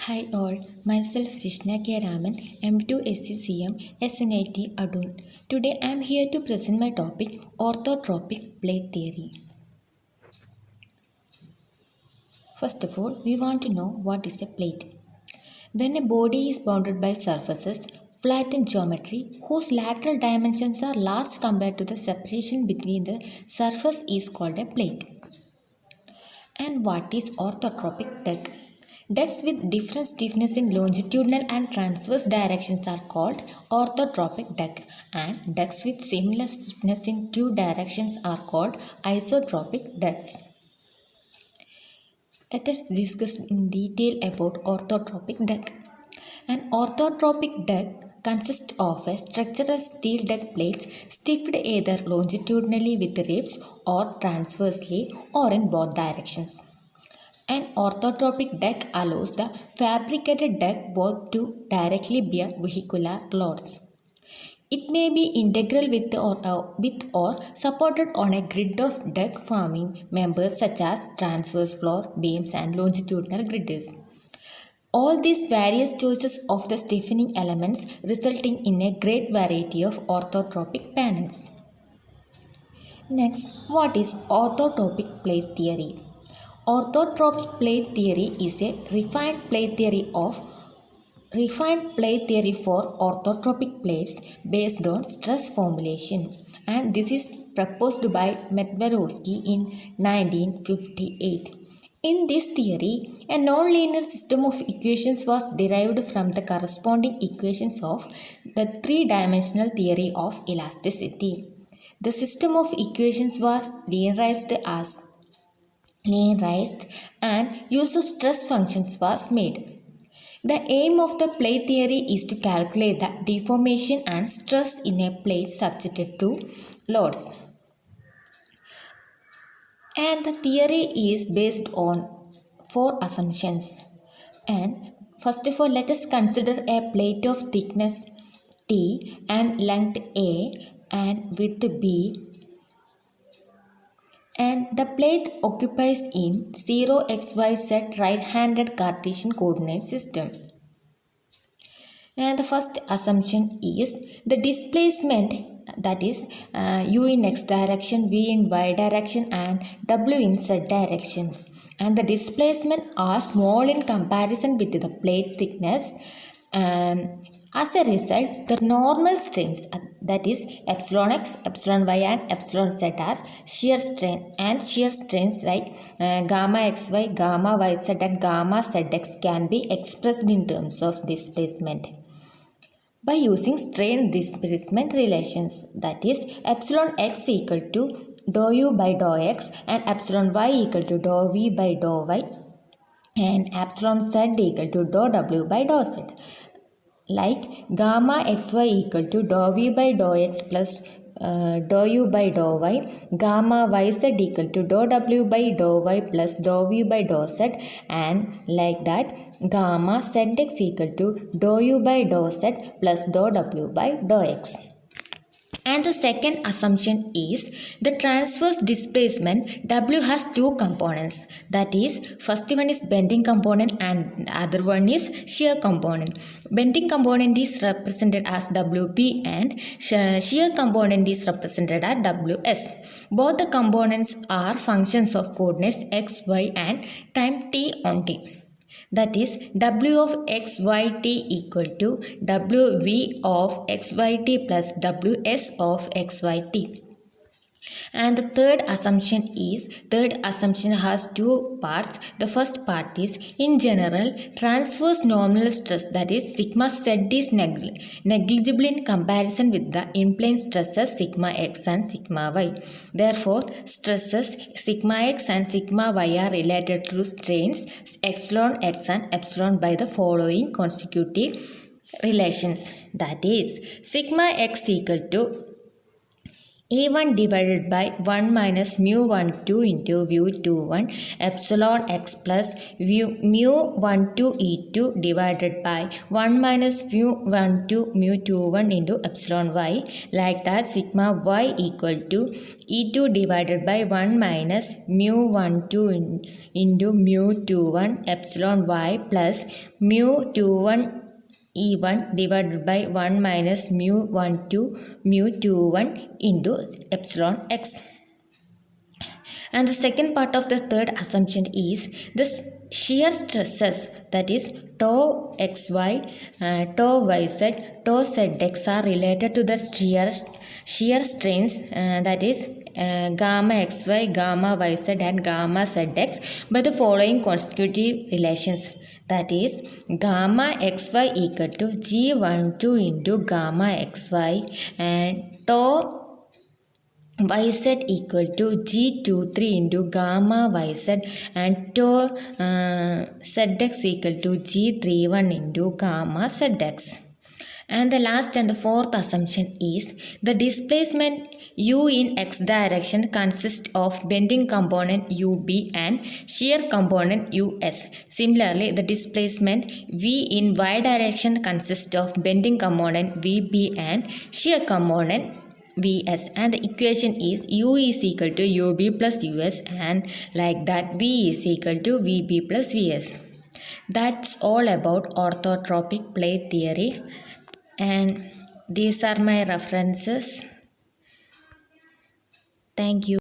Hi all, myself Krishna K. Raman, M2 SCCM, SNIT Adun. Today I am here to present my topic Orthotropic Plate Theory. First of all, we want to know what is a plate. When a body is bounded by surfaces, flat in geometry, whose lateral dimensions are large compared to the separation between the surface is called a plate. And what is orthotropic deck? Decks with different stiffness in longitudinal and transverse directions are called orthotropic deck, and decks with similar stiffness in two directions are called isotropic decks. Let us discuss in detail about orthotropic deck. An orthotropic deck consists of a structural steel deck plates stiffed either longitudinally with ribs or transversely or in both directions. An orthotropic deck allows the fabricated deck both to directly bear vehicular loads. It may be integral with or supported on a grid of deck forming members such as transverse floor, beams and longitudinal grids. All these various choices of the stiffening elements resulting in a great variety of orthotropic panels. Next, what is orthotropic plate theory? Orthotropic plate theory is a refined plate theory for orthotropic plates based on stress formulation, and this is proposed by Medvedovsky in 1958. In this theory, a nonlinear system of equations was derived from the corresponding equations of the three-dimensional theory of elasticity. The system of equations was linearized and use of stress functions was made. The aim of the plate theory is to calculate the deformation and stress in a plate subjected to loads. And the theory is based on four assumptions. And first of all, let us consider a plate of thickness T and length A and width B, and the plate occupies in 0xyz right-handed Cartesian coordinate system. And the first assumption is the displacement, that is u in x direction, v in y direction and w in z directions, and the displacement are small in comparison with the plate thickness. As a result, the normal strains, that is epsilon x, epsilon y and epsilon z are shear strain, and shear strains like gamma xy, gamma yz and gamma zx can be expressed in terms of displacement by using strain displacement relations, that is epsilon x equal to dou u by dou x and epsilon y equal to dou v by dou y and epsilon z equal to dou w by dou z. Like gamma xy equal to dou v by dou x plus dou u by dou y, gamma yz equal to dou w by dou y plus dou v by dou z, and like that gamma zx equal to dou u by dou z plus dou w by dou x. And the second assumption is the transverse displacement W has two components, that is first one is bending component and the other one is shear component. Bending component is represented as WP and shear component is represented as WS. Both the components are functions of coordinates x, y and time t on t. That is W of xyt equal to Wv of xyt plus Ws of xyt. And the third assumption has two parts. The first part is, in general, transverse nominal stress, that is sigma z is negligible in comparison with the in-plane stresses sigma x and sigma y. Therefore, stresses sigma x and sigma y are related to strains epsilon x and epsilon by the following consecutive relations. That is sigma x equal to E1 divided by 1 minus mu12 into mu21 epsilon x plus mu12 E2 divided by 1 minus mu12 mu21 into epsilon y. Like that, sigma y equal to E2 divided by 1 minus mu12 into mu21 epsilon y plus mu21 E1 divided by 1 minus mu12 mu21 into epsilon x. And the second part of the third assumption is the shear stresses, that is tau xy, tau yz, tau zx are related to the shear strains, that is gamma xy, gamma yz and gamma zx by the following consecutive relations. That is gamma xy equal to G12 into gamma xy and tau yz equal to G23 into gamma yz and tau zx equal to G31 into gamma zx. And the last and the fourth assumption is the displacement u in x direction consists of bending component ub and shear component us. Similarly, the displacement v in y direction consists of bending component vb and shear component vs, and the equation is u is equal to ub plus us, and like that v is equal to vb plus vs. That's all about orthotropic plate theory, and these are my references. Thank you.